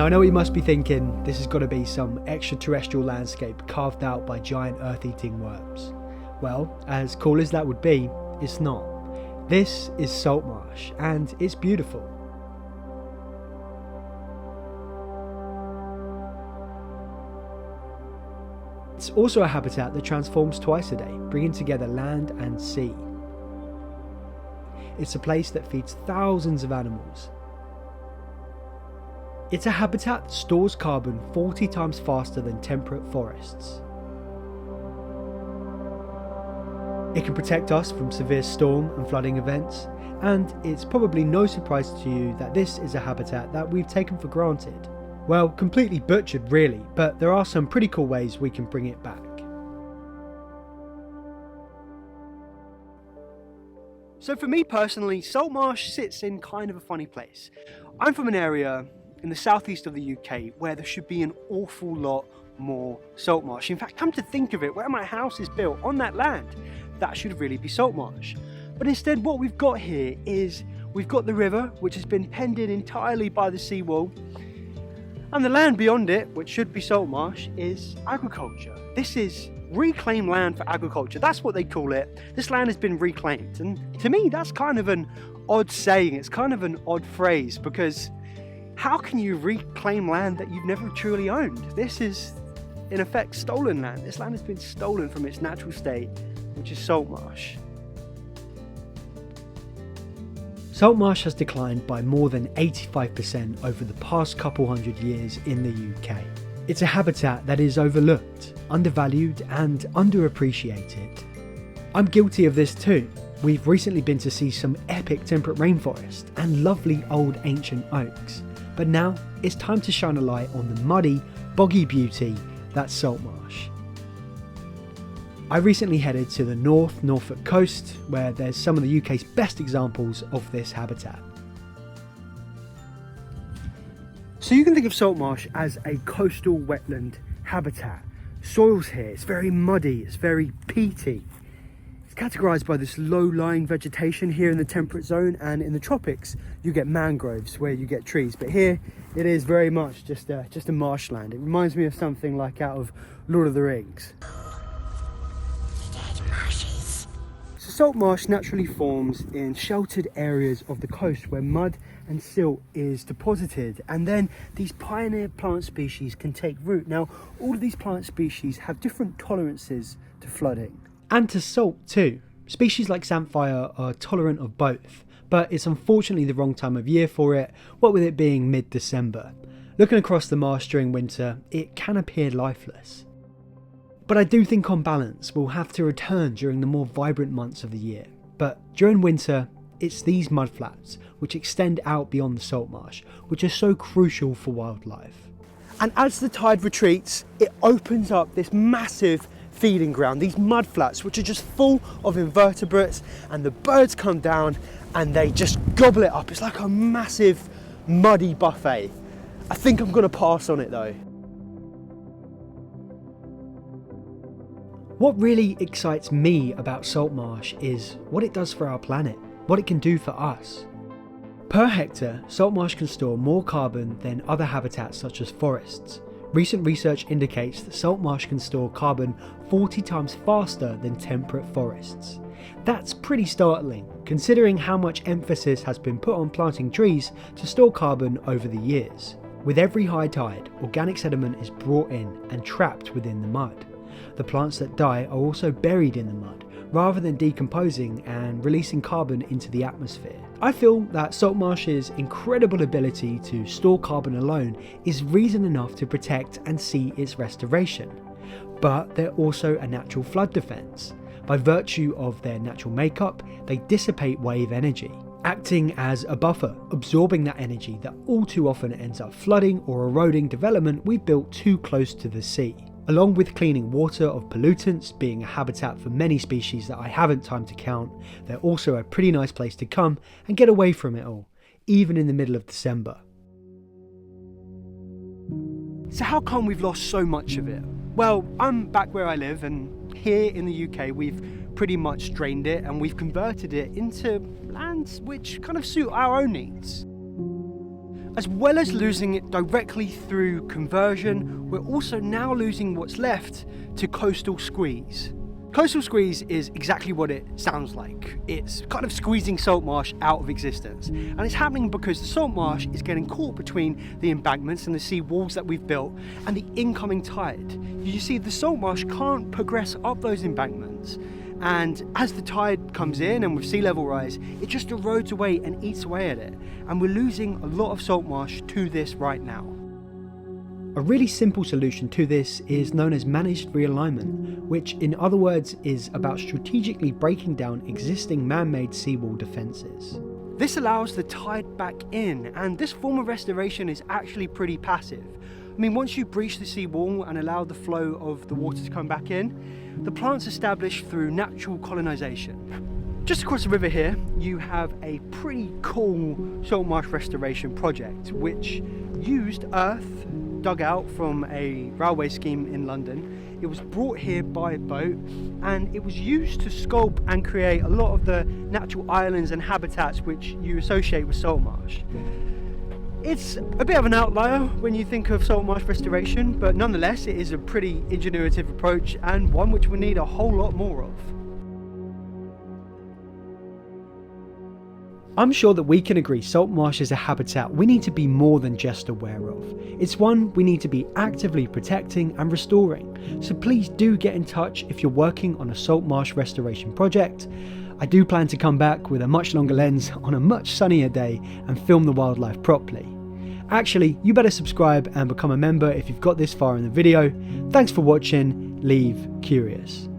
Now I know what you must be thinking, this has got to be some extraterrestrial landscape carved out by giant earth-eating worms. Well, as cool as that would be, it's not. This is salt marsh, and it's beautiful. It's also a habitat that transforms twice a day, bringing together land and sea. It's a place that feeds thousands of animals. It's a habitat that stores carbon 40 times faster than temperate forests. It can protect us from severe storm and flooding events, and it's probably no surprise to you that this is a habitat that we've taken for granted. Well, completely butchered really, but there are some pretty cool ways we can bring it back. So for me personally, salt marsh sits in kind of a funny place. I'm from an area in the southeast of the UK where there should be an awful lot more salt marsh. In fact, come to think of it, where my house is built on that land, that should really be salt marsh. But instead what we've got here is we've got the river, which has been penned in entirely by the seawall, and the land beyond it, which should be salt marsh, is agriculture. This is reclaimed land for agriculture. That's what they call it. This land has been reclaimed. And to me, that's kind of an odd saying. It's kind of an odd phrase, because how can you reclaim land that you've never truly owned? This is, in effect, stolen land. This land has been stolen from its natural state, which is salt marsh. Salt marsh has declined by more than 85% over the past couple hundred years in the UK. It's a habitat that is overlooked, undervalued and underappreciated. I'm guilty of this too. We've recently been to see some epic temperate rainforest and lovely old ancient oaks, but now it's time to shine a light on the muddy, boggy beauty that's salt marsh. I recently headed to the Norfolk coast, where there's some of the UK's best examples of this habitat. So you can think of salt marsh as a coastal wetland habitat. Soils here, it's very muddy, it's very peaty. It's categorised by this low-lying vegetation here in the temperate zone, and in the tropics you get mangroves where you get trees, but here it is very much just a marshland. It reminds me of something like out of Lord of the Rings. Salt marsh naturally forms in sheltered areas of the coast where mud and silt is deposited, and then these pioneer plant species can take root. Now, all of these plant species have different tolerances to flooding. And to salt too. Species like samphire are tolerant of both, but it's unfortunately the wrong time of year for it, what with it being mid-December. Looking across the marsh during winter, it can appear lifeless. But I do think on balance we'll have to return during the more vibrant months of the year. But during winter, it's these mudflats which extend out beyond the salt marsh, which are so crucial for wildlife. And as the tide retreats, it opens up this massive feeding ground, these mudflats which are just full of invertebrates, and the birds come down and they just gobble it up. It's like a massive muddy buffet. I think I'm going to pass on it though. What really excites me about salt marsh is what it does for our planet, what it can do for us. Per hectare, salt marsh can store more carbon than other habitats such as forests. Recent research indicates that salt marsh can store carbon 40 times faster than temperate forests. That's pretty startling, considering how much emphasis has been put on planting trees to store carbon over the years. With every high tide, organic sediment is brought in and trapped within the mud. The plants that die are also buried in the mud, rather than decomposing and releasing carbon into the atmosphere. I feel that salt marsh's incredible ability to store carbon alone is reason enough to protect and see its restoration. But they're also a natural flood defence. By virtue of their natural makeup, they dissipate wave energy, acting as a buffer, absorbing that energy that all too often ends up flooding or eroding development we've built too close to the sea. Along with cleaning water of pollutants, being a habitat for many species that I haven't time to count, they're also a pretty nice place to come and get away from it all, even in the middle of December. So how come we've lost so much of it? Well, I'm back where I live, and here in the UK we've pretty much drained it and we've converted it into lands which kind of suit our own needs. As well as losing it directly through conversion, we're also now losing what's left to coastal squeeze. Coastal squeeze is exactly what it sounds like. It's kind of squeezing salt marsh out of existence. And it's happening because the salt marsh is getting caught between the embankments and the sea walls that we've built and the incoming tide. You see, the salt marsh can't progress up those embankments. And as the tide comes in and with sea level rise, it just erodes away and eats away at it. And we're losing a lot of salt marsh to this right now. A really simple solution to this is known as managed realignment, which in other words is about strategically breaking down existing man-made seawall defences. This allows the tide back in, and this form of restoration is actually pretty passive. I mean, once you breach the seawall and allow the flow of the water to come back in, the plant's established through natural colonisation. Just across the river here, you have a pretty cool salt marsh restoration project, which used earth dug out from a railway scheme in London. It was brought here by boat and it was used to sculpt and create a lot of the natural islands and habitats which you associate with salt marsh. It's a bit of an outlier when you think of salt marsh restoration, but nonetheless it is a pretty ingenuitive approach and one which we need a whole lot more of. I'm sure that we can agree salt marsh is a habitat we need to be more than just aware of. It's one we need to be actively protecting and restoring. So please do get in touch if you're working on a salt marsh restoration project. I do plan to come back with a much longer lens on a much sunnier day and film the wildlife properly. Actually, you better subscribe and become a member if you've got this far in the video. Thanks for watching. Leave curious.